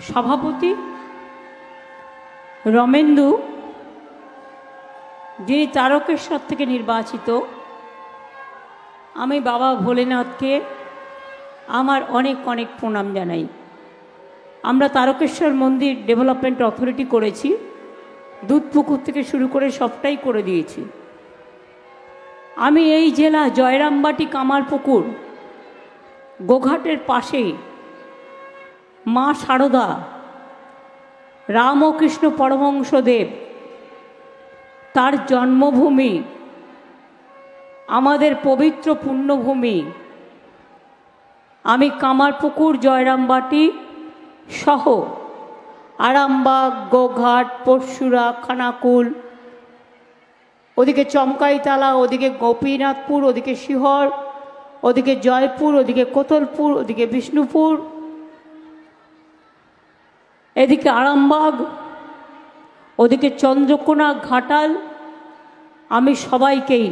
সভাপতি রমেন্দু, যিনি তারকেশ্বর থেকে নির্বাচিত, আমি বাবা ভোলেনাথকে আমার অনেক অনেক প্রণাম জানাই। আমরা তারকেশ্বর মন্দির ডেভেলপমেন্ট অথরিটি করেছি, দুধপুকুর থেকে শুরু করে সবটাই করে দিয়েছি। আমি এই জেলা জয়রামবাটি কামারপুকুর গোঘাটের পাশেই মা শারদা রামকৃষ্ণ পরমহংসদেব তার জন্মভূমি, আমাদের পবিত্র পুণ্যভূমি। আমি কামারপুকুর জয়রামবাটি সহ আরামবাগ, গোঘাট, পরশুরা, খানাকুল, ওদিকে চমকাইতলা, ওদিকে গোপীনাথপুর, ওদিকে শিহর, ওদিকে জয়পুর, ওদিকে কোতলপুর, ওদিকে বিষ্ণুপুর, এদিকে আরামবাগ, ওদিকে চন্দ্রকোনা, ঘাটাল, আমি সবাইকেই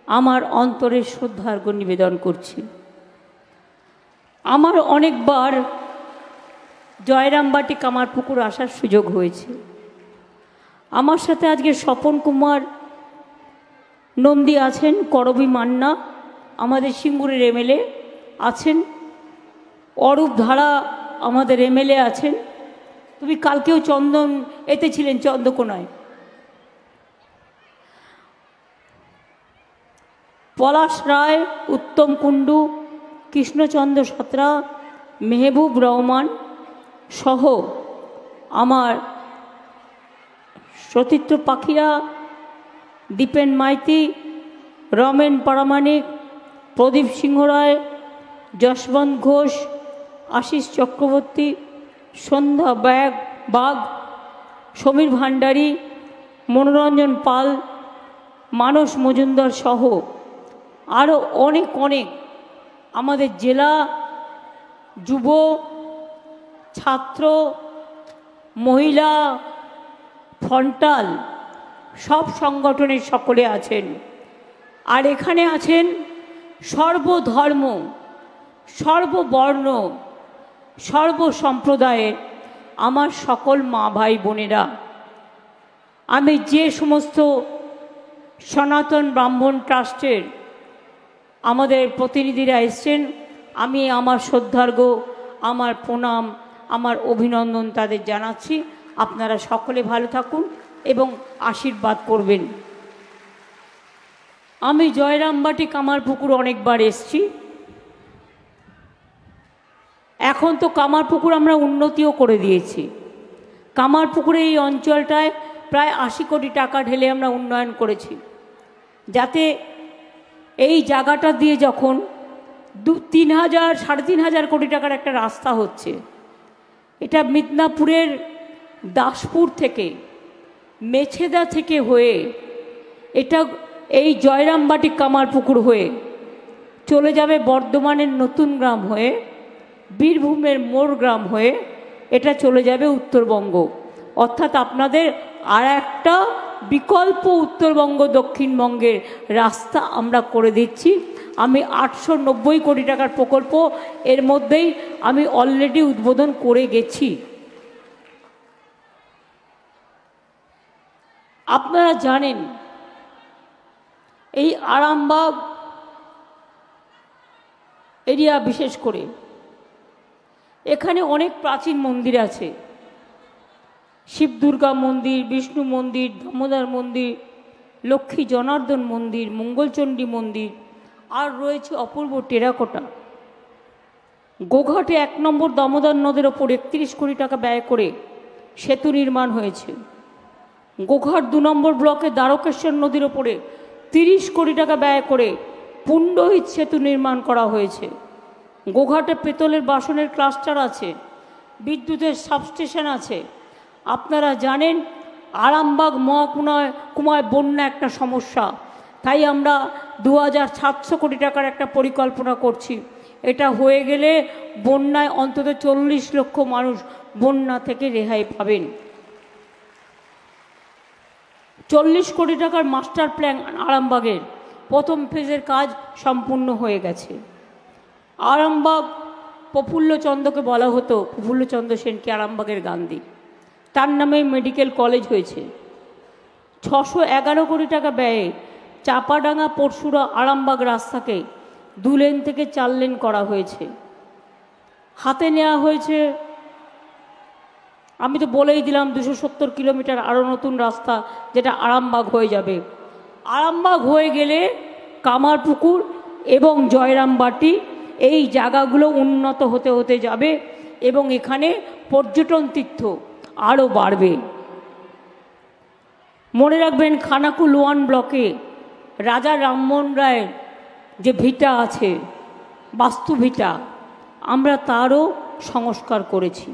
আমার অন্তরের শ্রদ্ধার্ঘ্য নিবেদন করছি। আমার অনেকবার জয়রামবাটি কামারপুকুর আসার সুযোগ হয়েছে। আমার সাথে আজকে স্বপন কুমার নন্দী আছেন, করবী মান্না আমাদের সিঙ্গুরের এমএলএ আছেন, অরূপ ধারা আমাদের এমএলএ আছেন। তুমি কালকেও চন্দন এতে ছিলেন, চন্দ্রকোনায়। পলাশ রায়, উত্তম কুণ্ডু, কৃষ্ণচন্দ্র সাঁতরা, মেহবুব রহমান সহ আমার সতীর্থ পাখিরা, দীপেন মাইতি, রমেন পারামানিক, প্রদীপ সিংহ রায়, যশবন্ত ঘোষ, আশিস চক্রবর্তী, সন্ধ্যা বাগ, সমীর ভান্ডারী, মনোরঞ্জন পাল, মানস মজুমদার সহ আরও অনেক অনেক আমাদের জেলা যুব, ছাত্র, মহিলা, ফন্টাল সব সংগঠনের সকলে আছেন। আর এখানে আছেন সর্বধর্ম, সর্ববর্ণ, সর্বসম্প্রদায়ের আমার সকল মা ভাই বোনেরা। আমি যে সমস্ত সনাতন ব্রাহ্মণ ট্রাস্টের আমাদের প্রতিনিধিরা এসছেন, আমি আমার শ্রদ্ধার্ঘ্য, আমার প্রণাম, আমার অভিনন্দন তাদের জানাচ্ছি। আপনারা সকলে ভালো থাকুন এবং আশীর্বাদ করবেন। আমি জয়রামবাটি কামারপুকুর অনেকবার এসছি। এখন তো কামারপুকুর আমরা উন্নতিও করে দিয়েছি। কামারপুকুরে এই অঞ্চলটায় প্রায় 80 কোটি টাকা ঢেলে আমরা উন্নয়ন করেছি, যাতে এই জায়গাটা দিয়ে যখন 3,000 3,500 কোটি টাকার একটা রাস্তা হচ্ছে, এটা মিদনাপুরের দাসপুর থেকে, মেছেদা থেকে হয়ে, এটা এই জয়রামবাটি কামারপুকুর হয়ে চলে যাবে বর্ধমানের নতুন গ্রাম হয়ে, বীরভূমের মোড় গ্রাম হয়ে এটা চলে যাবে উত্তরবঙ্গ। অর্থাৎ আপনাদের আর একটা বিকল্প উত্তরবঙ্গ দক্ষিণবঙ্গের রাস্তা আমরা করে দিচ্ছি। আমি 890 কোটি টাকার প্রকল্প এর মধ্যেই আমি অলরেডি উদ্বোধন করে গেছি। আপনারা জানেন এই আরামবাগ এরিয়া বিশেষ করে এখানে অনেক প্রাচীন মন্দির আছে। শিব দুর্গা মন্দির, বিষ্ণু মন্দির, দামোদর মন্দির, লক্ষ্মী জনার্দন মন্দির, মঙ্গলচণ্ডী মন্দির, আর রয়েছে অপূর্ব টেরাকোটা। গোঘাটে 1 নম্বর দামোদর নদের ওপর 31 কোটি টাকা ব্যয় করে সেতু নির্মাণ হয়েছে। গোঘাট 2 নম্বর ব্লকে দ্বারকেশ্বর নদীর ওপরে 30 কোটি টাকা ব্যয় করে পুণ্ডহিত সেতু নির্মাণ করা হয়েছে। গোঘাটে পেতলের বাসনের ক্লাস্টার আছে, বিদ্যুতের সাবস্টেশন আছে। আপনারা জানেন আরামবাগ মহকুমায় বন্যা একটা সমস্যা, তাই আমরা 2,700 কোটি টাকার একটা পরিকল্পনা করছি। এটা হয়ে গেলে বন্যায় অন্তত 40 লক্ষ মানুষ বন্যা থেকে রেহাই পাবেন। 40 কোটি টাকার মাস্টার প্ল্যান আরামবাগের প্রথম ফেজের কাজ সম্পূর্ণ হয়ে গেছে। আরামবাগ প্রফুল্লচন্দ্রকে বলা হতো, প্রফুল্লচন্দ্র সেনকে, আরামবাগের গান্ধী, তার নামে মেডিকেল কলেজ হয়েছে। 611 কোটি টাকা ব্যয়ে চাপাডাঙ্গা পরশুরা আরামবাগ রাস্তাকে 2 লেন থেকে 4 লেন করা হয়েছে। হাতে নেওয়া হয়েছে, আমি তো বলেই দিলাম 270 কিলোমিটার আরও নতুন রাস্তা, যেটা আরামবাগ হয়ে যাবে। আরামবাগ হয়ে গেলে কামারপুকুর এবং জয়রামবাটি এই জায়গাগুলো উন্নত হতে হতে যাবে এবং এখানে পর্যটন তীর্থ আরও বাড়বে। মনে রাখবেন, খানাকুল 1 ব্লকে রাজা রামমোহন রায়ের যে ভিটা আছে, বাস্তু ভিটা, আমরা তারও সংস্কার করেছি।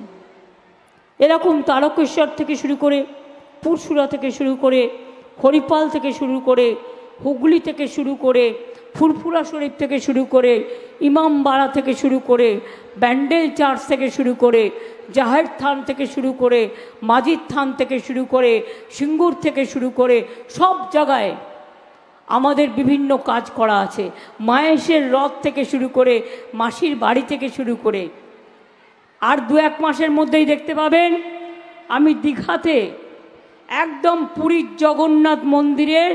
এরকম তারকেশ্বর থেকে শুরু করে, পুরসুরা থেকে শুরু করে, হরিপাল থেকে শুরু করে, হুগলি থেকে শুরু করে, ফুরফুরা শরীফ থেকে শুরু করে, ইমামবাড়া থেকে শুরু করে, ব্যান্ডেল চার্চ থেকে শুরু করে, জাহের থান থেকে শুরু করে, মাজিদ থান থেকে শুরু করে, সিঙ্গুর থেকে শুরু করে, সব জায়গায় আমাদের বিভিন্ন কাজ করা আছে। মায়েশের রথ থেকে শুরু করে, মাসির বাড়ি থেকে শুরু করে। আর 2-1 মাসের মধ্যেই দেখতে পাবেন আমি দীঘাতে একদম পুরীর জগন্নাথ মন্দিরের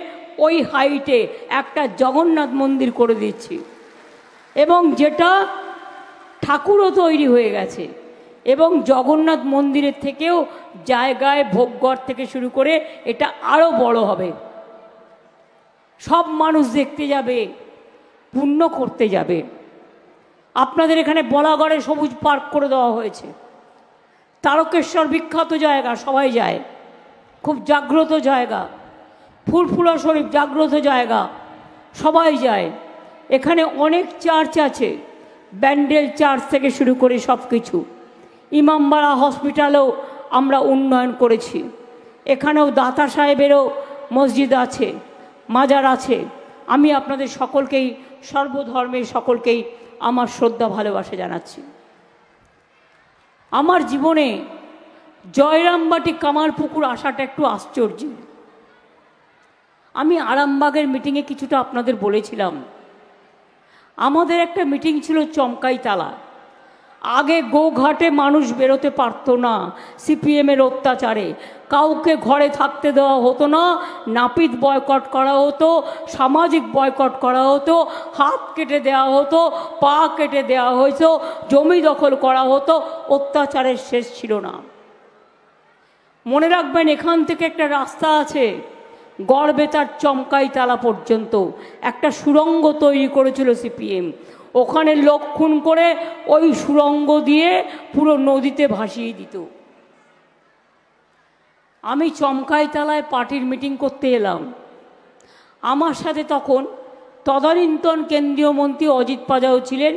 ওই হাইটে একটা জগন্নাথ মন্দির করে দিচ্ছি, এবং যেটা ঠাকুরও তৈরি হয়ে গেছে, এবং জগন্নাথ মন্দিরের থেকেও জায়গায় ভোগঘর থেকে শুরু করে এটা আরও বড় হবে। সব মানুষ দেখতে যাবে, পুণ্য করতে যাবে। আপনাদের এখানে বলাগড়ে সবুজ পার্ক করে দেওয়া হয়েছে। তারকেশ্বর বিখ্যাত জায়গা, সবাই যায়, খুব জাগ্রত জায়গা। ফুরফুরা শরীফ জাগ্রত জায়গা, সবাই যায়। এখানে অনেক চার্চ আছে, ব্যান্ডেল চার্চ থেকে শুরু করে সব কিছু। ইমামবাড়া হসপিটালেও আমরা উন্নয়ন করেছি। এখানেও দাতা সাহেবেরও মসজিদ আছে, মাজার আছে। আমি আপনাদের সকলকেই, সর্বধর্মের সকলকেই আমার শ্রদ্ধা ভালোবাসা জানাচ্ছি। আমার জীবনে জয়রামবাটি কামারপুকুর আসাটা একটু আশ্চর্য। আমি আরামবাগের মিটিংয়ে কিছুটা আপনাদের বলেছিলাম। আমাদের একটা মিটিং ছিল চমকাইতলা। আগে গোঘাটে মানুষ বেরোতে পারতো না, সিপিএমের অত্যাচারে কাউকে ঘরে থাকতে দেওয়া হতো না, নাপিত বয়কট করা হতো, সামাজিক বয়কট করা হতো, হাত কেটে দেওয়া হতো, পা কেটে দেওয়া হতো, জমি দখল করা হতো, অত্যাচারের শেষ ছিল না। মনে রাখবেন, এখান থেকে একটা রাস্তা আছে গড়বেতার চমকাইতলা পর্যন্ত, একটা সুড়ঙ্গ তৈরি করেছিল সিপিএম। ওখানে লোক খুন করে ওই সুড়ঙ্গ দিয়ে পুরো নদীতে ভাসিয়ে দিত। আমি চমকাইতলায় পার্টির মিটিং করতে এলাম। আমার সাথে তখন তদানীন্তন কেন্দ্রীয় মন্ত্রী অজিত পাজাও ছিলেন,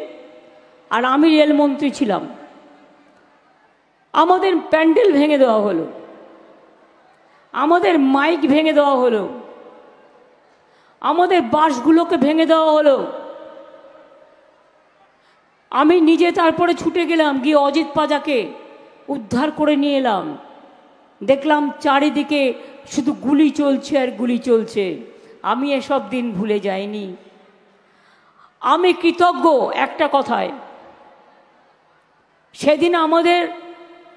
আর আমি রেলমন্ত্রী ছিলাম। আমাদের প্যান্ডেল ভেঙে দেওয়া হলো, আমাদের মাইক ভেঙে দেওয়া হলো, আমাদের বাসগুলোকে ভেঙে দেওয়া হলো। আমি নিজে তারপরে ছুটে গেলাম, গিয়ে অজিত পাজাকে উদ্ধার করে নিয়ে এলাম। দেখলাম চারিদিকে শুধু গুলি চলছে আর গুলি চলছে। আমি এসব দিন ভুলে যাইনি। আমি কৃতজ্ঞ একটা কথায়, সেদিন আমাদের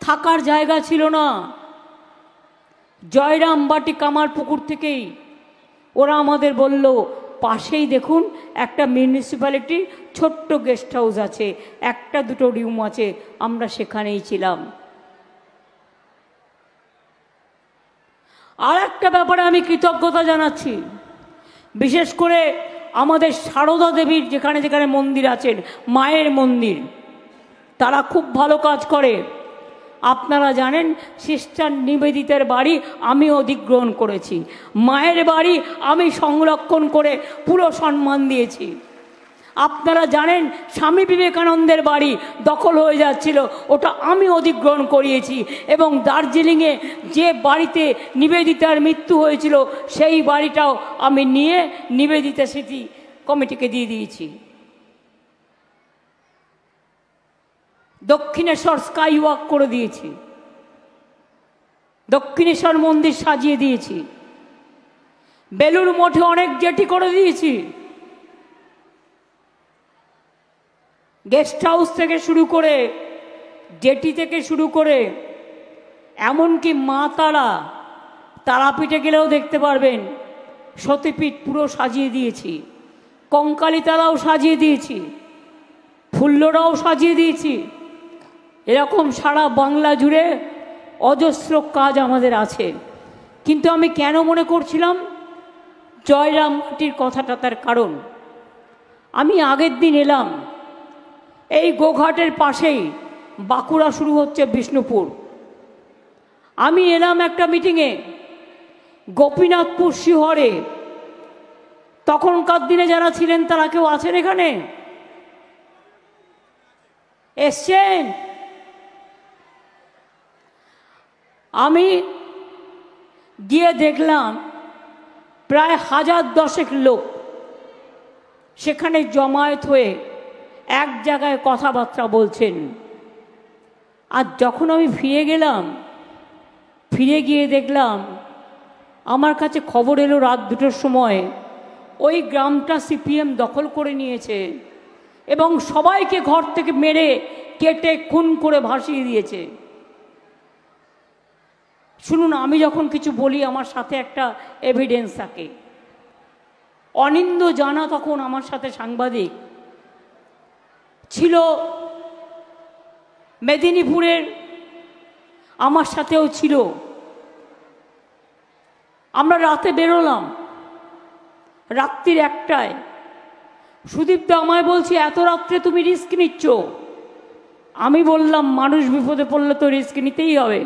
থাকার জায়গা ছিল না। জয়রামবাটি কামারপুকুর থেকেই ওরা আমাদের বলল, পাশেই দেখুন একটা মিউনিসিপ্যালিটি ছোট্ট গেস্ট হাউস আছে, 1-2 রুম আছে, আমরা সেখানেই ছিলাম। আর একটা ব্যাপারে আমি কৃতজ্ঞতা জানাচ্ছি, বিশেষ করে আমাদের সারদা দেবীর যেখানে যেখানে মন্দির আছেন, মায়ের মন্দির, তারা খুব ভালো কাজ করে। আপনারা জানেন, সিস্টার নিবেদিতার বাড়ি আমি অধিগ্রহণ করেছি, মায়ের বাড়ি আমি সংরক্ষণ করে পুরো সম্মান দিয়েছি। আপনারা জানেন, স্বামী বিবেকানন্দের বাড়ি দখল হয়ে যাচ্ছিল, ওটা আমি অধিগ্রহণ করিয়েছি, এবং দার্জিলিংয়ে যে বাড়িতে নিবেদিতার মৃত্যু হয়েছিল সেই বাড়িটাও আমি নিয়ে নিবেদিতা স্মৃতি কমিটিকে দিয়ে দিয়েছি। দক্ষিণেশ্বর স্কাই ওয়াক করে দিয়েছি, দক্ষিণেশ্বর মন্দির সাজিয়ে দিয়েছি, বেলুর মঠে অনেক জেটি করে দিয়েছি। গেস্ট হাউস থেকে শুরু করে, জেটি থেকে শুরু করে, এমনকি মা তারাপীঠে গেলেও দেখতে পারবেন সতীপীঠ পুরো সাজিয়ে দিয়েছি, কঙ্কালীতলাও সাজিয়ে দিয়েছি, ফুল্লরাও সাজিয়ে দিয়েছি। এরকম সারা বাংলা জুড়ে অজস্র কাজ আমাদের আছে। কিন্তু আমি কেন মনে করছিলাম জয়রামবাটির কথাটা? তার কারণ, আমি আগের দিন এলাম, এই গোঘাটের পাশেই বাঁকুড়া শুরু হচ্ছে বিষ্ণুপুর। আমি এলাম একটা মিটিংয়ে গোপীনাথপুর শিহরে। তখনকার দিনে যারা ছিলেন তারা কেউ আছেন এখানে? এসছেন? আমি গিয়ে দেখলাম প্রায় 1010 লোক সেখানে জমায়েত হয়ে এক জায়গায় কথাবার্তা বলছেন। আর যখন আমি ফিরে গিয়ে দেখলাম, আমার কাছে খবর এলো রাত 2টোর সময় ওই গ্রামটা সিপিএম দখল করে নিয়েছে এবং সবাইকে ঘর থেকে মেরে কেটে খুন করে ভাসিয়ে দিয়েছে। শুনুন, আমি যখন কিছু বলি আমার সাথে একটা এভিডেন্স থাকে। অনিন্দ জানা তখন আমার সাথে সাংবাদিক ছিল মেদিনীপুরের, আমার সাথেও ছিল। আমরা রাতে বেরোলাম, রাত্রির 1টায়। সুদীপ্ত আমায় বলছে, এত রাত্রে তুমি রিস্ক নিচ্ছ? আমি বললাম, মানুষ বিপদে পড়লে তো রিস্ক নিতেই হবে।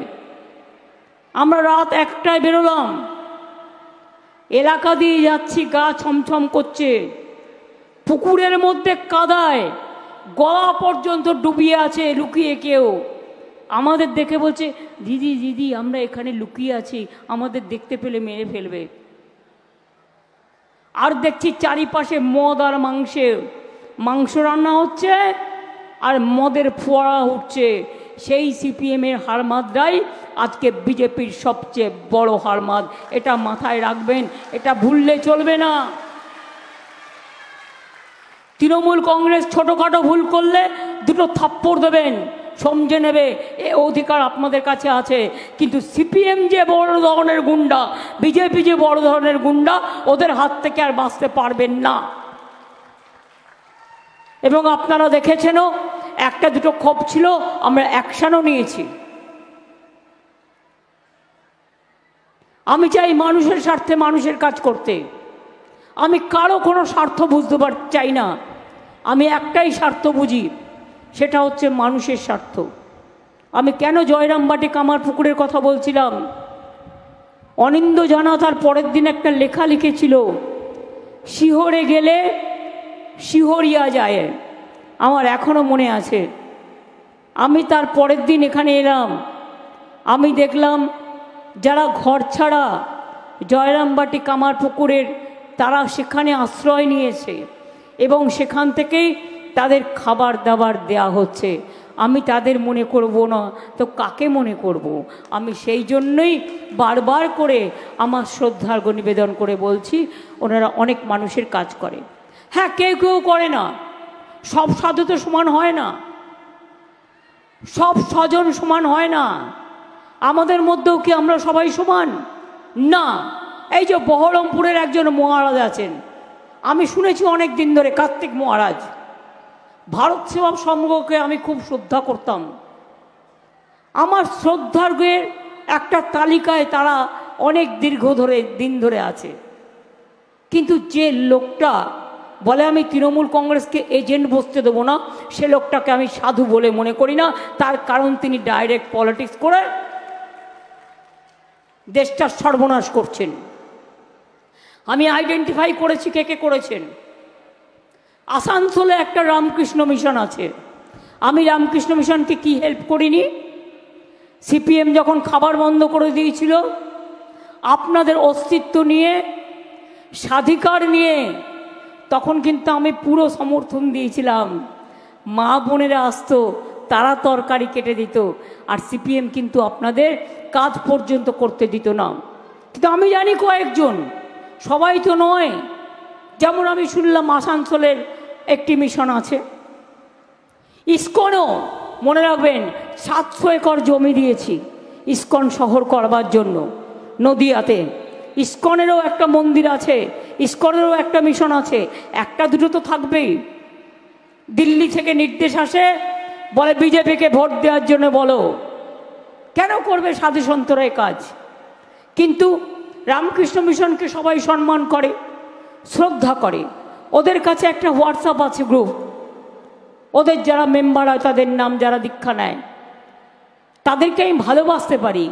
আমরা রাত 1টায় বেরোলাম, এলাকা দিয়ে যাচ্ছি, গা ছমছম করছে। পুকুরের মধ্যে কাদায় গলা পর্যন্ত ডুবিয়ে আছে লুকিয়ে কেউ। আমাদের দেখে বলছে, দিদি দিদি আমরা এখানে লুকিয়ে আছি, আমাদের দেখতে পেলে মেরে ফেলবে। আর দেখছি চারিপাশে মদ আর মাংস রান্না হচ্ছে আর মদের ফোয়ারা উঠছে। সেই সিপিএমের হারমাদরাই আজকে বিজেপির সবচেয়ে বড় হারমাদ। এটা মাথায় রাখবেন, এটা ভুললে চলবে না। তৃণমূল কংগ্রেস ছোটোখাটো ভুল করলে 2টো থাপ্পড় দেবেন, সমঝে নেবে, এ অধিকার আপনাদের কাছে আছে। কিন্তু সিপিএম যে বড় ধরনের গুন্ডা, বিজেপি যে বড় ধরনের গুন্ডা, ওদের হাত থেকে আর বাঁচতে পারবেন না। এবং আপনারা দেখেছেনও, 1-2 ক্ষোভ ছিল, আমরা অ্যাকশনও নিয়েছি। আমি চাই মানুষের স্বার্থে মানুষের কাজ করতে। আমি কারো কোনো স্বার্থ বুঝতে চাই না। আমি একটাই স্বার্থ বুঝি, সেটা হচ্ছে মানুষের স্বার্থ। আমি কেন জয়রামবাটি কামারপুকুরের কথা বলছিলাম? অনিন্দ জানা তার পরের দিন একটা লেখা লিখেছিল, শিহরে গেলে শিহরিয়া যায়। আমার এখনো মনে আছে। আমি তার পরের দিন এখানে এলাম, আমি দেখলাম যারা ঘর ছাড়া জয়রামবাটি কামারপুকুরের, তারা সেখানে আশ্রয় নিয়েছে এবং সেখান থেকেই তাদের খাবার দাবার দেয়া হচ্ছে। আমি তাদের মনে করব না তো কাকে মনে করব? আমি সেই জন্যই বারবার করে আমার শ্রদ্ধার্ঘ নিবেদন করে বলছি, ওনারা অনেক মানুষের কাজ করে। হ্যাঁ, কেউ কেউ করে না, সব সাধু তো সমান হয় না, সব স্বজন সমান হয় না। আমাদের মধ্যেও কি আমরা সবাই সমান? না। এই যে বহরমপুরের একজন মহারাজ আছেন, আমি শুনেছি অনেক দিন ধরে, কার্তিক মহারাজ। ভারত সেবা সংঘকে আমি খুব শ্রদ্ধা করতাম। আমার শ্রদ্ধার্ঘের একটা তালিকায় তারা অনেক দিন ধরে আছে। কিন্তু যে লোকটা বলে আমি তৃণমূল কংগ্রেসকে এজেন্ট বসতে দেবো না, সে লোকটাকে আমি সাধু বলে মনে করি না। তার কারণ তিনি ডাইরেক্ট পলিটিক্স করে দেশটার সর্বনাশ করছেন। আমি আইডেন্টিফাই করেছি কে কে করেছেন। আসানসোলে একটা রামকৃষ্ণ মিশন আছে। আমি রামকৃষ্ণ মিশনকে কি হেল্প করিনি? সিপিএম যখন খাবার বন্ধ করে দিয়েছিল, আপনাদের অস্তিত্ব নিয়ে, স্বাধিকার নিয়ে, তখন কিন্তু আমি পুরো সমর্থন দিয়েছিলাম। মা বোনেরা আসতো, তারা তরকারি কেটে দিত, আর সিপিএম কিন্তু আপনাদের কাজ পর্যন্ত করতে দিত না। কিন্তু আমি জানি কয়েকজন, সবাই তো নয়। যেমন আমি শুনলাম আসানসোলের একটি মিশন আছে, ইস্কনও মনে রাখবেন 700 একর জমি দিয়েছি ইস্কন শহর করবার জন্য নদিয়াতে। ইস্কনেরও একটা মন্দির আছে, ইস্কনেরও একটা মিশন আছে, একটা দুটো তো থাকবেই। দিল্লি থেকে নির্দেশ আসে, বলে বিজেপিকে ভোট দেওয়ার জন্য বলো। কেন করবে সাধু সন্তরা এই কাজ? কিন্তু রামকৃষ্ণ মিশনকে সবাই সম্মান করে, শ্রদ্ধা করে। ওদের কাছে একটা হোয়াটসঅ্যাপ আছে গ্রুপ, ওদের যারা মেম্বার হয় তাদের নাম যারা দীক্ষা নেয়, তাদেরকে আমি ভালোবাসতে পারি,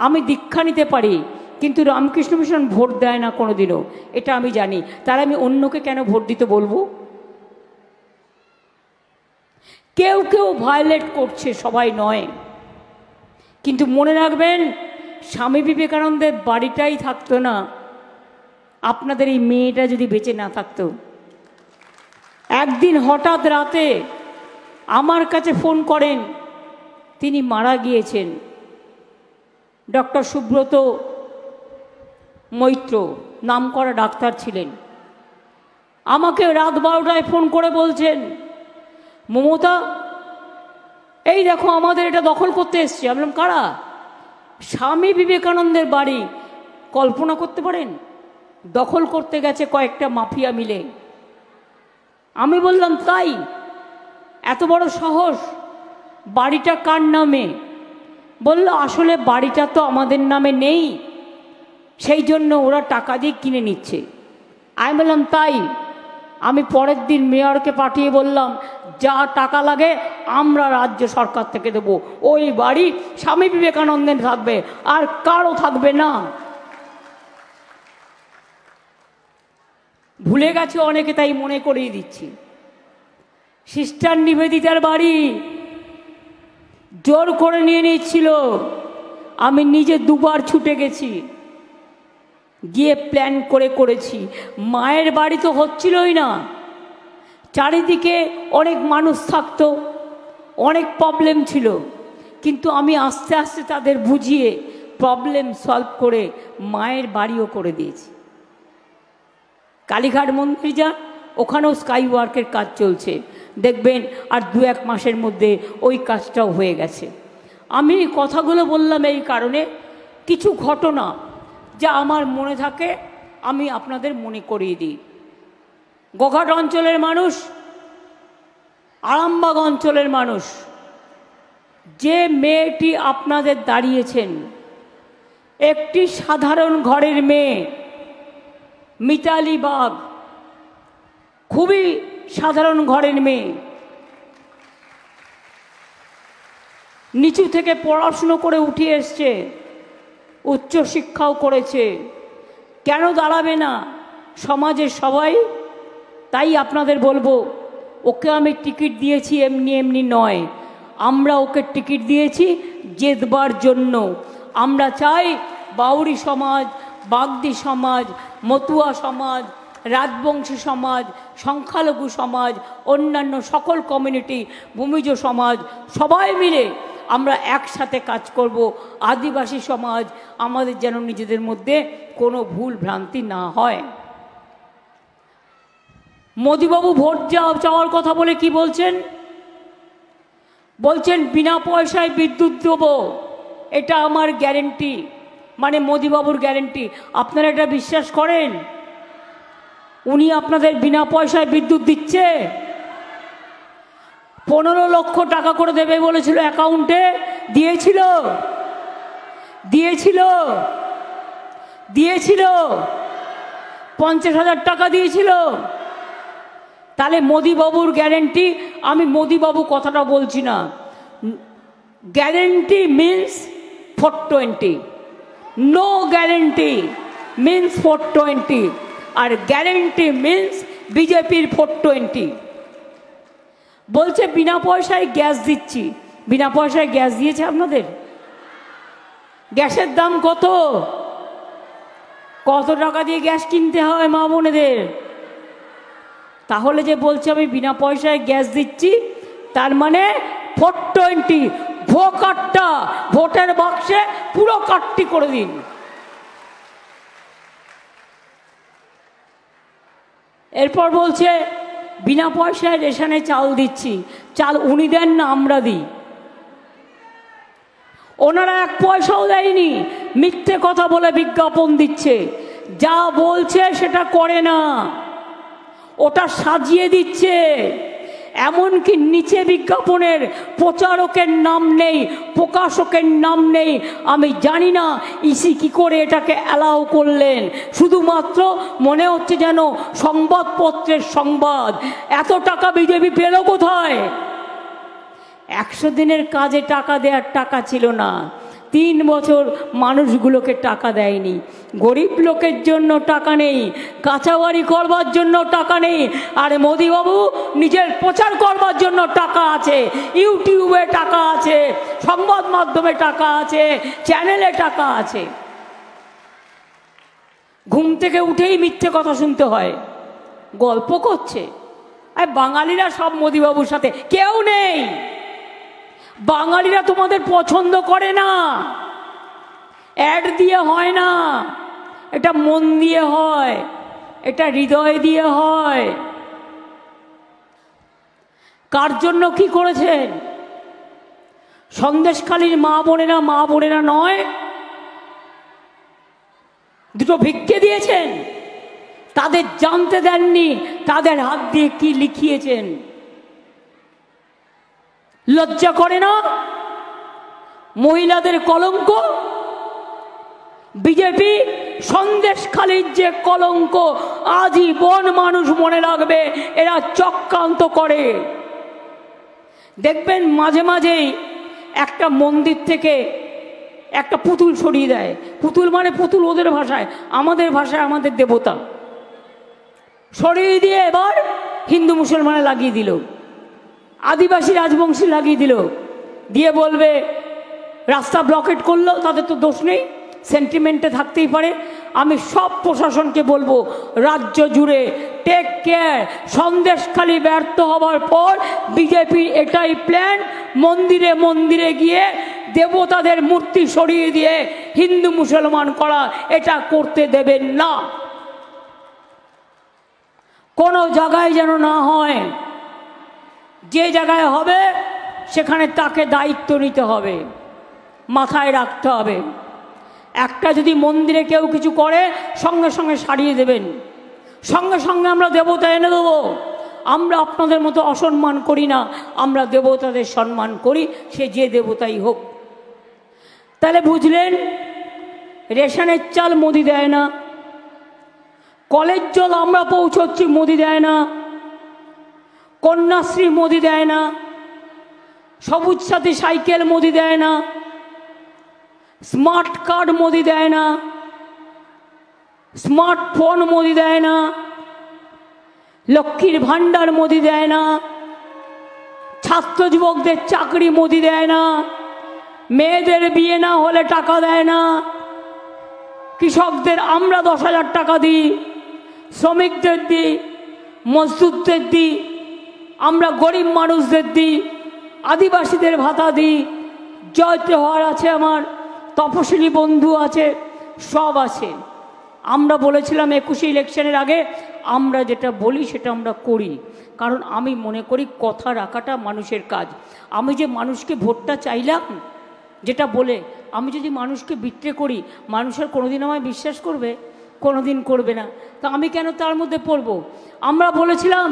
আমি দীক্ষা নিতে পারি, কিন্তু রামকৃষ্ণ মিশন ভোট দেয় না কোনোদিনও, এটা আমি জানি। তার আমি অন্যকে কেন ভোট দিতে বলবো? কেউ কেউ ভায়োলেট করছে, সবাই নয়। কিন্তু মনে রাখবেন, স্বামী বিবেকানন্দের বাড়িটাই থাকতো না আপনাদের এই মেয়েটা যদি বেঁচে না থাকতো। একদিন হঠাৎ রাতে আমার কাছে ফোন করেন, তিনি মারা গিয়েছেন, ডক্টর সুব্রত মৈত্র নামকরা ডাক্তার ছিলেন। আমাকে রাত 12টায় ফোন করে বলছেন, মমতা এই দেখো আমাদের এটা দখল করতে এসছে। আমি বললাম কারা? স্বামী বিবেকানন্দের বাড়ি। কল্পনা করতে পারেন? দখল করতে গেছে কয়েকটা মাফিয়া মিলে। আমি বললাম তাই? এত বড় সাহস? বাড়িটা কার নামে? বলল আসলে বাড়িটা তো আমাদের নামে নেই, সেই জন্য ওরা টাকা দিয়ে কিনে নিচ্ছে। আমি বললাম তাই? আমি পরের দিন মেয়রকে পাঠিয়ে বললাম যা টাকা লাগে আমরা রাজ্য সরকার থেকে দেব, ওই বাড়ি স্বামী বিবেকানন্দের থাকবে, আর কারও থাকবে না। ভুলে গেছে অনেকে, তাই মনে করিয়ে দিচ্ছি। সিস্টার নিবেদিতার বাড়ি জোর করে নিয়ে নিচ্ছিল। আমি নিজে 2 বার ছুটে গেছি, গিয়ে প্ল্যান করেছি। মায়ের বাড়ি তো হচ্ছিলই না, চারিদিকে অনেক মানুষ থাকতো, অনেক প্রবলেম ছিল, কিন্তু আমি আস্তে আস্তে তাদের বুঝিয়ে প্রবলেম সলভ করে মায়ের বাড়িও করে দিয়েছি। কালীঘাট মন্দির যান, ওখানেও স্কাই ওয়ার্কের কাজ চলছে, দেখবেন আর 2-1 মাসের মধ্যে ওই কাজটাও হয়ে গেছে। আমি কথাগুলো বললাম এই কারণে, কিছু ঘটনা যা আমার মনে থাকে আমি আপনাদের মনে করিয়ে দিই। গোঘাট অঞ্চলের মানুষ, আরামবাগ অঞ্চলের মানুষ, যে মেয়েটি আপনাদের দাঁড়িয়েছেন একটি সাধারণ ঘরের মেয়ে, মিতালি বাগ, খুবই সাধারণ ঘরের মেয়ে, নিচু থেকে পড়াশুনো করে উঠে এসছে, উচ্চশিক্ষাও করেছে। কেন দাঁড়াবে না সমাজের সবাই? তাই আপনাদের বলবো, ওকে আমি টিকিট দিয়েছি এমনি এমনি নয়, আমরা ওকে টিকিট দিয়েছি জেতবার জন্য। আমরা চাই বাউরি সমাজ, বাগদি সমাজ, মতুয়া সমাজ, রাজবংশী সমাজ, সংখ্যালঘু সমাজ, অন্যান্য সকল কমিউনিটি, ভূমিজ সমাজ, সবাই মিলে আমরা একসাথে কাজ করব। আদিবাসী সমাজ, আমাদের যেন নিজেদের মধ্যে কোনো ভুল ভ্রান্তি না হয়। মোদিবাবু ভোট চাওয়ার কথা বলে কি বলছেন? বলছেন বিনা পয়সায় বিদ্যুৎ দেবো, এটা আমার গ্যারেন্টি, মানে মোদিবাবুর গ্যারেন্টি। আপনারা এটা বিশ্বাস করেন? উনি আপনাদের বিনা পয়সায় বিদ্যুৎ দিচ্ছে? 15 লক্ষ টাকা করে দেবে বলেছিল, অ্যাকাউন্টে দিয়েছিল? দিয়েছিল? দিয়েছিল? 50,000 টাকা দিয়েছিল। তাহলে মোদিবাবুর গ্যারেন্টি, আমি মোদিবাবু কথাটা বলছি না, guarantee means 420, no guarantee means 420, আর গ্যারেন্টি মিন্স বিজেপির 420। বলছে বিনা পয়সায় গ্যাস দিচ্ছি। বিনা পয়সায় গ্যাস দিয়েছে আপনাদের? গ্যাসের দাম কত? কত টাকা দিয়ে গ্যাস কিনতে হয় মা বোনেদের? তাহলে যে বলছে আমি বিনা পয়সায় গ্যাস দিচ্ছি, তার মানে 420। ভোকারটা ভোটের বাক্সে পুরো কাটটি করে দিন। এরপর বলছে বিনা পয়সায় রেশনে চাল দিচ্ছি, চাল উনি দেন না আমরা দিই। ওনারা এক পয়সাও দেয়নি, মিথ্যে কথা বলে বিজ্ঞাপন দিচ্ছে, যা বলছে সেটা করে না, ওটা সাজিয়ে দিচ্ছে। এমনকি নিচে বিজ্ঞাপনের প্রচারকের নাম নেই, প্রকাশকের নাম নেই। আমি জানি না ইসি কি করে এটাকে অ্যালাউ করলেন। শুধুমাত্র মনে হচ্ছে যেন সংবাদপত্রের সংবাদ। এত টাকা বিজেপি পেল কোথায়? 100 দিনের কাজে টাকা দেওয়ার টাকা ছিল না, 3 বছর মানুষগুলোকে টাকা দেয়নি। গরিব লোকের জন্য টাকা নেই, কাঁচা বাড়ি করবার জন্য টাকা নেই। আর মোদিবাবু নিজের প্রচার করবার জন্য টাকা আছে, ইউটিউবে টাকা আছে, সংবাদ মাধ্যমে টাকা আছে, চ্যানেলে টাকা আছে। ঘুম থেকে উঠেই মিথ্যে কথা শুনতে হয়, গল্প করছে। আর বাঙালিরা সব মোদিবাবুর সাথে, কেউ নেই। বাঙালিরা তোমাদের পছন্দ করে না, অ্যাড দিয়ে হয় না, এটা মন দিয়ে হয়, এটা হৃদয় দিয়ে হয়। কার জন্য কি করেছেন? সন্দেশখালীর মা বোনেরা নয়, দুটো ভিক্ষে দিয়েছেন, তাদের জানতে দেননি তাদের হাত দিয়ে কি লিখিয়েছেন। লজ্জা করে না? মহিলাদের কলঙ্ক। বিজেপি সন্দেশখালীর যে কলঙ্ক আজীবন মানুষ মনে রাখবে। এরা চক্রান্ত করে। দেখবেন মাঝে মাঝেই একটা মন্দির থেকে একটা পুতুল সরিয়ে দেয়। পুতুল মানে পুতুল ওদের ভাষায়, আমাদের ভাষায় আমাদের দেবতা। সরিয়ে দিয়ে এবার হিন্দু মুসলমানে লাগিয়ে দিল, আদিবাসী রাজবংশী লাগিয়ে দিল, দিয়ে বলবে রাস্তা ব্লকেট করলো, তাদের তো দোষ নেই, সেন্টিমেন্টে থাকতেই পারে। আমি সব প্রশাসনকে বলবো রাজ্য জুড়ে টেক কেয়ার। সন্দেশখালী ব্যর্থ হবার পর বিজেপির এটাই প্ল্যান, মন্দিরে মন্দিরে গিয়ে দেবতাদের মূর্তি সরিয়ে দিয়ে হিন্দু মুসলমান করা। এটা করতে দেবেন না, কোনো জায়গায় যেন না হয়। যে জায়গায় হবে সেখানে তাকে দায়িত্ব নিতে হবে, মাথায় রাখতে হবে। একটা যদি মন্দিরে কেউ কিছু করে সঙ্গে সঙ্গে সারিয়ে দেবেন, সঙ্গে সঙ্গে আমরা দেবতা এনে দেবো। আমরা আপনাদের মতো অসম্মান করি না, আমরা দেবতাদের সম্মান করি, সে যে দেবতাই হোক। তাহলে বুঝলেন, রেশনের চাল মোদি দেয় না, কলের জল আমরা পৌঁছচ্ছি মোদি দেয় না, কন্যাশ্রী মোদি দেয় না, সবুজ সাথী সাইকেল মোদি দেয় না, স্মার্ট কার্ড মোদি দেয় না, স্মার্টফোন মোদি দেয় না, লক্ষ্মীর ভান্ডার মোদি দেয় না, ছাত্র যুবকদের চাকরি মোদি দেয় না, মেয়েদের বিয়ে না হলে টাকা দেয় না, কৃষকদের আমরা 10,000 টাকা দিই, শ্রমিকদের দিই, মজদুরদের দিই, আমরা গরিব মানুষদের দিই, আদিবাসীদের ভাতা দিই, জয় তেওহার আছে, আমার তপশিলি বন্ধু আছে, সব আছে। আমরা বলেছিলাম 21 ইলেকশনের আগে, আমরা যেটা বলি সেটা আমরা করি, কারণ আমি মনে করি কথা রাখাটা মানুষের কাজ। আমি যে মানুষকে ভোটটা চাইলাম যেটা বলে, আমি যদি মানুষকে বিট্রে করি, মানুষের কোনোদিন আমায় বিশ্বাস করবে? কোনোদিন করবে না। তা আমি কেন তার মধ্যে পড়বো? আমরা বলেছিলাম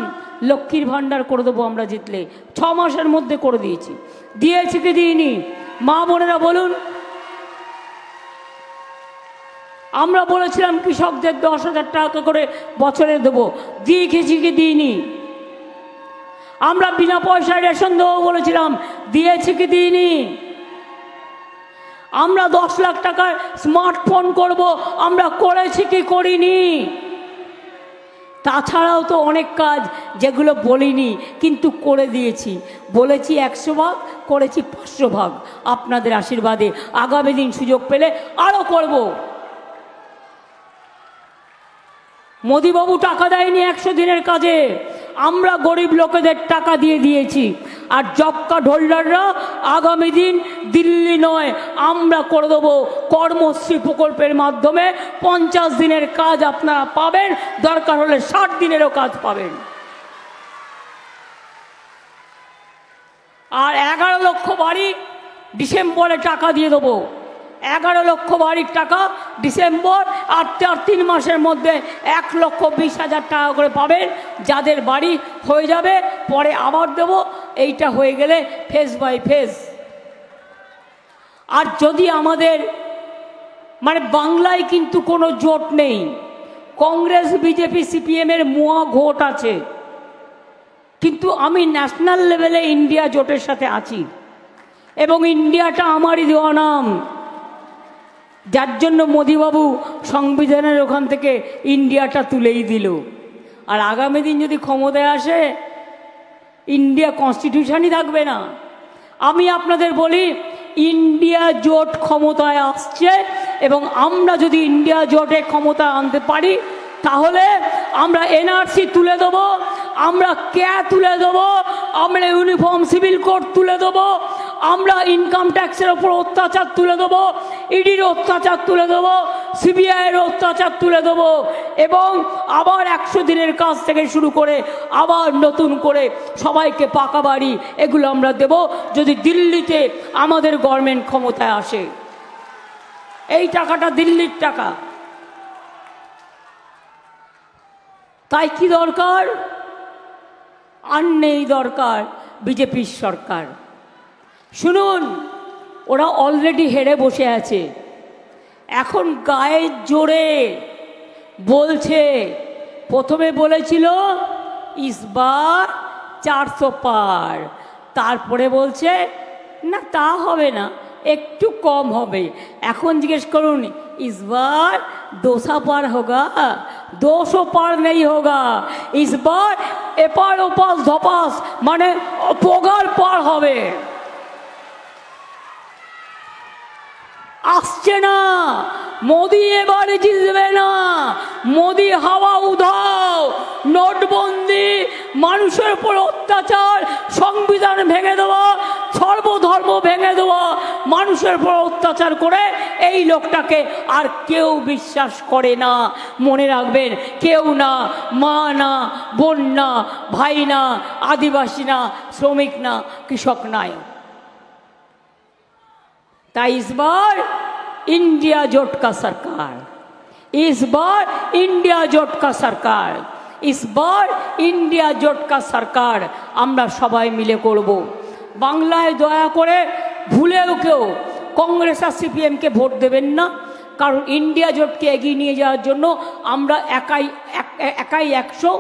লক্ষ্মীর ভান্ডার করে দেবো আমরা জিতলে, 6 মাসের মধ্যে করে দিয়েছি। দিয়েছি কি দিইনি? মা বোনেরা বলুন। আমরা বলেছিলাম কৃষকদের 10,000 টাকা করে বছরে দেবো, দিয়ে খেয়েছি কি দিইনি? আমরা বিনা পয়সায় রেশন দেবো বলেছিলাম, দিয়েছি কি দিইনি? আমরা 10 লাখ টাকার স্মার্টফোন করব, আমরা করেছি কি করিনি? তাছাড়াও তো অনেক কাজ যেগুলো বলিনি কিন্তু করে দিয়েছি। বলেছি 100 ভাগ, করেছি 500 ভাগ। আপনাদের আশীর্বাদে আগামী দিন সুযোগ পেলে আরও করব। মোদিবাবু টাকা দেয়নি 100 দিনের কাজে, আমরা গরিব লোকেদের টাকা দিয়ে দিয়েছি। আর জব কার্ড হোল্ডাররা আগামী দিন দিল্লি নয়, আমরা করে দেবো কর্মশ্রী প্রকল্পের মাধ্যমে 50 দিনের কাজ আপনারা পাবেন, দরকার হলে 60 দিনেরও কাজ পাবেন। আর 11 লক্ষ বাড়ি ডিসেম্বরে টাকা দিয়ে দেবো। 11 লক্ষ বাড়ির টাকা ডিসেম্বর, আর 3 মাসের মধ্যে 1,20,000 টাকা করে পাবেন যাদের বাড়ি হয়ে যাবে। পরে আবার দেবো। এইটা হয়ে গেলে ফেজ বাই ফেজ। আর যদি আমাদের মানে বাংলায় কিন্তু কোনো জোট নেই, কংগ্রেস বিজেপি সিপিএমের মুয়া ভোট আছে, কিন্তু আমি ন্যাশনাল লেভেলে ইন্ডিয়া জোটের সাথে আছি এবং ইন্ডিয়াটা আমারই দেওয়া নাম, যার জন্য মোদিবাবু সংবিধানের ওখান থেকে ইন্ডিয়াটা তুলেই দিল। আর আগামী দিন যদি ক্ষমতায় আসে ইন্ডিয়া কনস্টিটিউশনই থাকবে না। আমি আপনাদের বলি ইন্ডিয়া জোট ক্ষমতায় আসছে এবং আমরা যদি ইন্ডিয়া জোটে ক্ষমতায় আনতে পারি তাহলে আমরা এনআরসি তুলে দেবো, আমরা ক্যা তুলে দেবো, আমরা ইউনিফর্ম সিভিল কোড তুলে দেবো, আমরা ইনকাম ট্যাক্সের ওপর অত্যাচার তুলে দেবো, ইডির অত্যাচার তুলে দেবো, সিবিআইয়ের অত্যাচার তুলে দেবো এবং আবার 100 দিনের কাজ থেকে শুরু করে আবার নতুন করে সবাইকে পাকা বাড়ি এগুলো আমরা দেব যদি দিল্লিতে আমাদের গভর্নমেন্ট ক্ষমতায় আসে। এই টাকাটা দিল্লির টাকা। তাই কি দরকার? আর নেই দরকার বিজেপির সরকার। শুনুন, ওরা অলরেডি হেরে বসে আছে, এখন গায়ের জোরে বলছে। প্রথমে বলেছিল ইসবার 400 পার, তারপরে বলছে না তা হবে না, একটু কম হবে। এখন জিজ্ঞেস করুন ইসবার 200 পার হোগা? 200 পার নেই হোগা, ইসবার এপার ওপাস ধপাস মানে পগার পার হবে। আসছে না, মোদি এবারে জিতবে না। মোদি হাওয়া উধাও, নোটবন্দি, মানুষের উপর অত্যাচার, সংবিধান ভেঙে দেওয়া, সর্বধর্ম ভেঙে দেওয়া, মানুষের উপর অত্যাচার করে এই লোকটাকে আর কেউ বিশ্বাস করে না। মনে রাখবেন, কেউ না, মা না, বোন না, ভাই না, আদিবাসী না, শ্রমিক না, কৃষক নাই। ताई इस बार इंडिया जोट का सरकार, इस बार इंडिया जोट का सरकार, इस बार इंडिया जोट का सरकार আমরা সবাই মিলে করব। বাংলায় দয়া করে ভুলেও কেউ কংগ্রেস আর সিপিএম কে ভোট দেবেন না, কারণ ইন্ডিয়া জোটকে এগিয়ে নিয়ে যাওয়ার জন্য আমরা একাই 100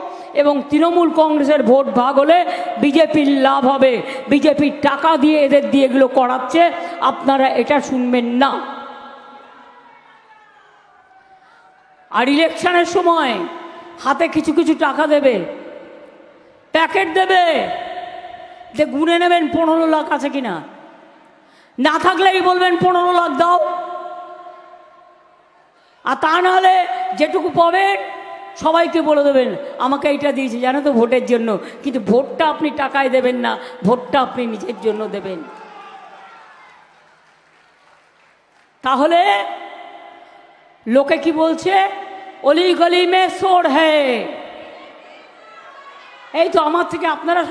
এবং তৃণমূল কংগ্রেসের ভোট ভাগ হলে বিজেপির লাভ হবে। বিজেপির টাকা দিয়ে এদের দিয়ে এগুলো করাচ্ছে, আপনারা এটা শুনবেন না। আর ইলেকশনের সময় হাতে কিছু কিছু টাকা দেবে, প্যাকেট দেবে, যে গুনে নেবেন 15 লাখ আছে কিনা, না থাকলেই বলবেন 15 লাখ দাও। আর তা নাহলে যেটুকু পাবেন সবাইকে বলে দেবেন আমাকে এইটা দিয়েছে জানো তো ভোটের জন্য, কিন্তু ভোটটা আপনি টাকায় দেবেন না, ভোটটা আপনি নিজের জন্য দেবেন। তাহলে লোকে কি বলছে, অলি গলি মে সোর হ্যায়। এই তো আমার থেকে আপনারা,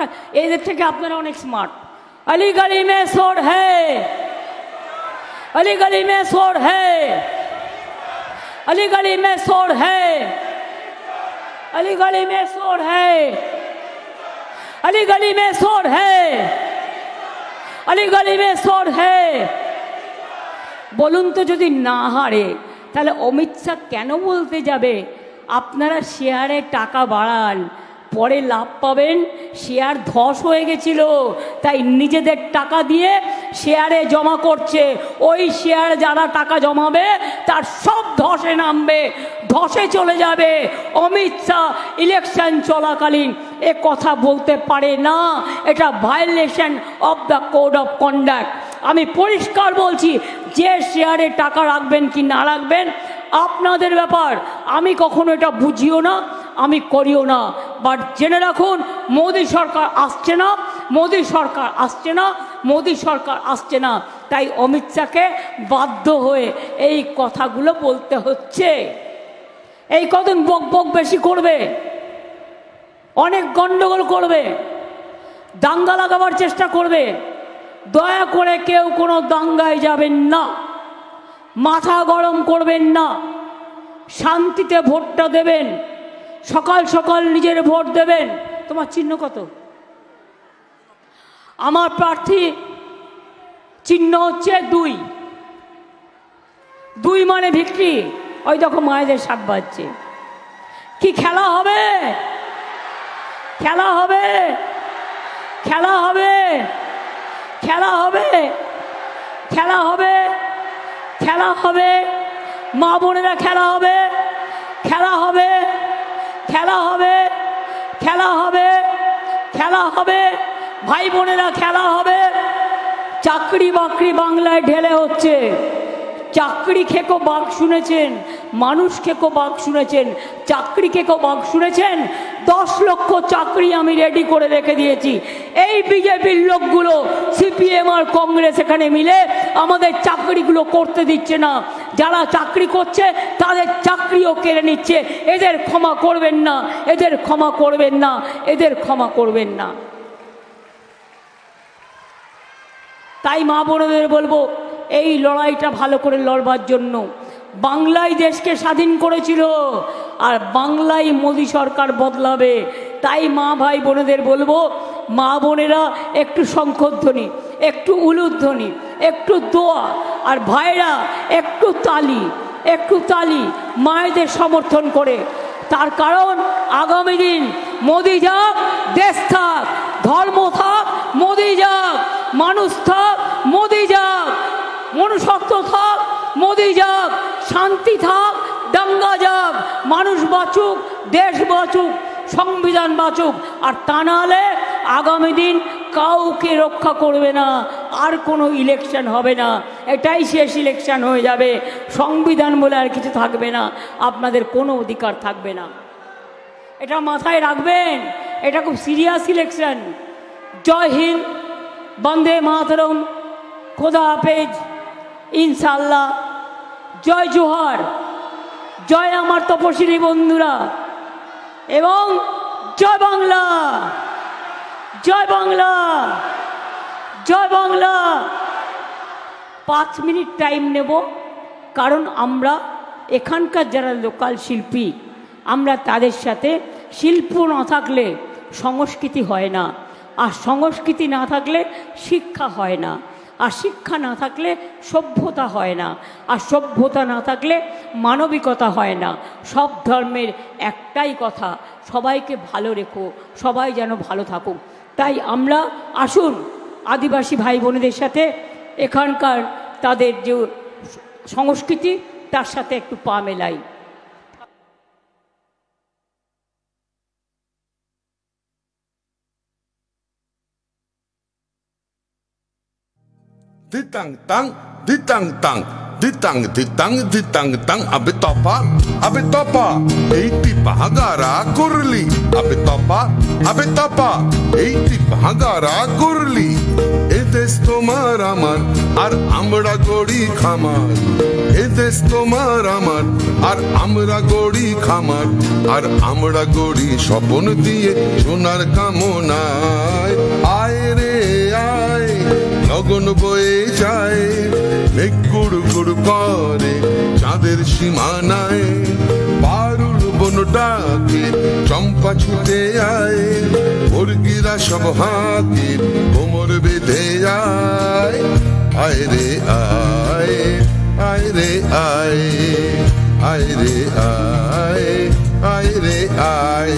এদের থেকে আপনারা অনেক স্মার্ট। অলি গলি মে সোর হ্যায়, অলি গলি মে সোর হ্যায়, अली गली में शोर है, अली गली में शोर है, अली गली में शोर है, अली गली में शोर है। বলুন তো যদি না হারে তাহলে অমিত শাহ কেন বলতে যাবে আপনারা শেয়ারে টাকা বাড়ান, পরে লাভ পাবেন? শেয়ার ধস হয়ে গেছিল, তাই নিজেদের টাকা দিয়ে শেয়ারে জমা করছে। ওই শেয়ার যারা টাকা জমাবে তার সব ধসে নামবে, ধসে চলে যাবে। অমিত শাহ ইলেকশন চলাকালীন এ কথা বলতে পারে না, এটা violation of the code of conduct. আমি পরিষ্কার বলছি, যে শেয়ারে টাকা রাখবেন কি না রাখবেন আপনাদের ব্যাপার। আমি কখনো এটা বুঝিও না, আমি করিও না, বাট জেনে রাখুন মোদি সরকার আসছে না, মোদি সরকার আসছে না, মোদি সরকার আসছে না। তাই অমিত শাহকে বাধ্য হয়ে এই কথাগুলো বলতে হচ্ছে। এই কদিন বক বক বেশি করবে, অনেক গন্ডগোল করবে, দাঙ্গা লাগাবার চেষ্টা করবে। দয়া করে কেউ কোনো দাঙ্গায় যাবেন না, মাথা গরম করবেন না, শান্তিতে ভোটটা দেবেন। সকাল সকাল নিজের ভোট দেবেন। তোমার চিহ্ন কত? আমার প্রার্থী চিহ্ন হচ্ছে 2। 2 মানে ভিক্টরি। ওই দেখো মায়েদের শাক বাজছে। কি খেলা হবে? খেলা হবে, খেলা হবে, খেলা হবে, খেলা হবে, খেলা হবে, মা বোনেরা খেলা হবে, খেলা হবে, খেলা হবে, খেলা হবে, খেলা হবে, ভাই বোনেরা খেলা হবে। চাকরি বাকরি বাংলায় ঢেলে হচ্ছে। চাকরি খেকো বাঘ শুনেছেন, মানুষ খেকো বাঘ শুনেছেন, চাকরি খেকো বাঘ শুনেছেন। 10 লক্ষ চাকরি আমি রেডি করে রেখে দিয়েছি। এই বিজেপির লোকগুলো, সিপিএম আর কংগ্রেস এখানে মিলে আমাদের চাকরিগুলো করতে দিচ্ছে না। যারা চাকরি করছে তাদের চাকরিও কেড়ে নিচ্ছে। এদের ক্ষমা করবেন না, এদের ক্ষমা করবেন না, এদের ক্ষমা করবেন না। তাই মা বোনেদের বলবো, এই লড়াইটা ভালো করে লড়বার জন্য। বাংলায় দেশকে স্বাধীন করেছিল, আর বাংলায় মোদী সরকার বদলাবে। তাই মা ভাই বোনেদের বলবো, মা বোনেরা একটু শঙ্খধ্বনি, একটু উলুধ্বনি, একটু দোয়া, আর ভাইরা একটু তালি, একটু তালি মায়েদের সমর্থন করে। তার কারণ আগামী দিন মোদী যাক, দেশ থাক, ধর্ম থাক, মোদী যাক, মানুষ থাক, মোদী যাক, মনুষ্যত্ব থাক, মোদী যাক, শান্তি থাক, দাঙ্গা যাক, মানুষ বাঁচুক, দেশ বাঁচুক, সংবিধান বাঁচুক। আর তা নাহলে আগামী দিন কাউকে রক্ষা করবে না, আর কোনো ইলেকশন হবে না। এটাই শেষ ইলেকশন হয়ে যাবে। সংবিধান বলে আর কিছু থাকবে না, আপনাদের কোনো অধিকার থাকবে না। এটা মাথায় রাখবেন, এটা খুব সিরিয়াস ইলেকশন। জয় হিন্দ, বন্দে মাতরম, খোদা হাফেজ, ইনশাল্লাহ, জয় জোহার, জয় আমার তপশিলি বন্ধুরা, এবং জয় বাংলা, জয় বাংলা, জয় বাংলা। 5 মিনিট টাইম নেব, কারণ আমরা এখানকার যারা লোকাল শিল্পী, আমরা তাদের সাথে শিল্প না থাকলে সংস্কৃতি হয় না, আর সংস্কৃতি না থাকলে শিক্ষা হয় না, আর শিক্ষা না থাকলে সভ্যতা হয় না, আর সভ্যতা না থাকলে মানবিকতা হয় না। সব ধর্মের একটাই কথা, সবাইকে ভালো রেখো, সবাই যেন ভালো থাকুক। তাই আমরা আসুন আদিবাসী ভাই বোনেদের সাথে এখানকার তাদের যে সংস্কৃতি তার সাথে একটু পা মেলাই। Ditang tang, ditang tang, ditang ditang, ditang tang, abe topa, eiti bahagara kurli, abe topa, eiti bahagara kurli. Edes tomar amar, ar amra gori khamar. Edes tomar amar, ar amra gori khamar, ar amra gori shopon diye sonar kamonay. Aye re aye, লগন বয়ে যায়, মেঘ গুড় গুড় করে চাঁদের সীমানায়, পারুল বন ডাকে চম্পা ছুটে আয়, মুরগিরা সব হাঁকে কোমর বেঁধে যায়। আয় রে আয়, আয় রে আয়, আয় রে আয়, আয় রে আয়।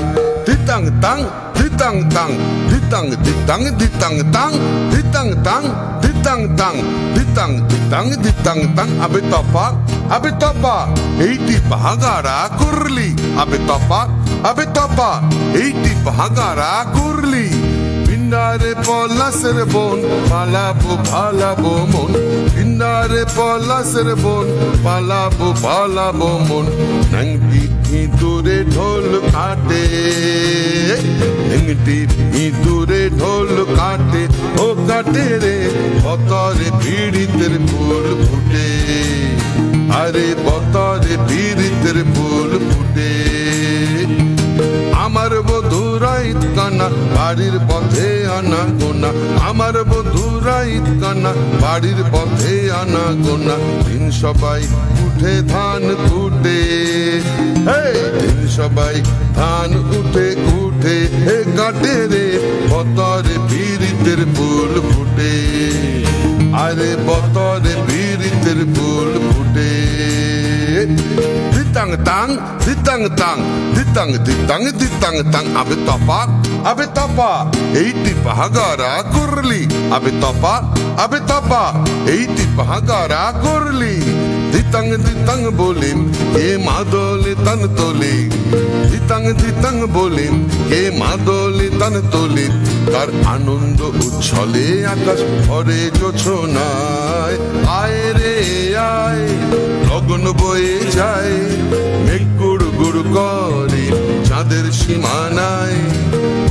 দিতাং তাং, ditang tang, ditang ditang, ditang tang, ditang tang, ditang tang, ditang ditang, ditang tang, abe topa, eiti bahagara kurli, abe topa, eiti bahagara kurli. Pindare polasir bon, palabo mon, pindare polasir bon, palabo mon, nangti দূরে ঢোল কাটে, এংটি দূরে ঢোল কাটে, ও কাটে রে বতরে পীড়িতের ফুল ফুটে, আরে বতরে পীড়িতের ফুল ফুটে। আমার বধুরাই কানা কানা বাড়ির পথে আনা গোনা, আমার বন্ধুরা ঈদ কানা বাড়ির পথে আনা গোনা। দিন সবাই উঠে ধান কুটে, দিন সবাই ধান উঠে উঠে কাটে রে, বতরে পীড়িতের ফুল ফুটে, আরে বতরে পীড়িতের ফুল ফুটে। Ditang tang, ditang tang, ditang ditang ditang tang. Abe tapa, eiti pahagara kurli. Abe tapa, eiti pahagara kurli. Ditang ditang bolim, ke madole tan toli. Ditang ditang bolim, ke madole tan toli. তার আনন্দ উচ্ছলে আকাশ ভরে জোছনায়, আয় রে আয় লগন বয়ে যায়, মেঘ গুড় গুড় করে চাঁদের সীমানায়,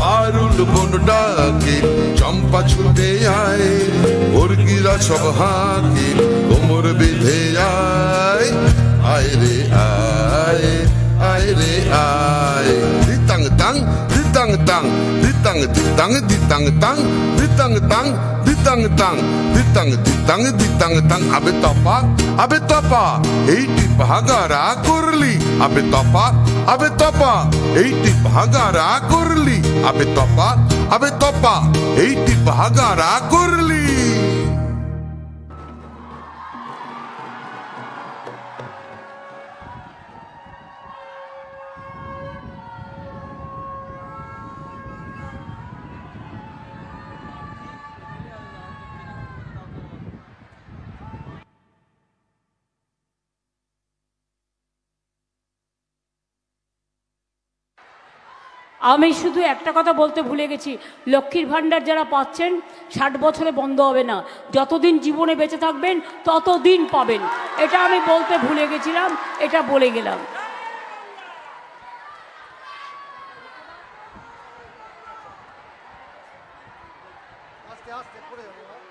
পারুল বন ডাকে চম্পা ছুটে আয়, মুরগিরা সব হাঁকে কোমর বেঁধে আয়, আয় রে আয়, আয় রে আয়। দিতাং তাং ditang tang, ditang ditang ditang tang, ditang tang, ditang tang, ditang ditang ditang tang. Abe tapa, eiti pahagara kurli. Abe tapa, eiti pahagara kurli. Abe tapa, eiti pahagara kurli. আমি শুধু একটা কথা বলতে ভুলে গেছি, লক্ষ্মীর ভাণ্ডার যারা পাচ্ছেন 60 বছরে বন্ধ হবে না, যতদিন জীবনে বেঁচে থাকবেন ততদিন পাবেন। এটা আমি বলতে ভুলে গেছিলাম, এটা বলে গেলাম। আস্তে আস্তে পড়ে যাবে।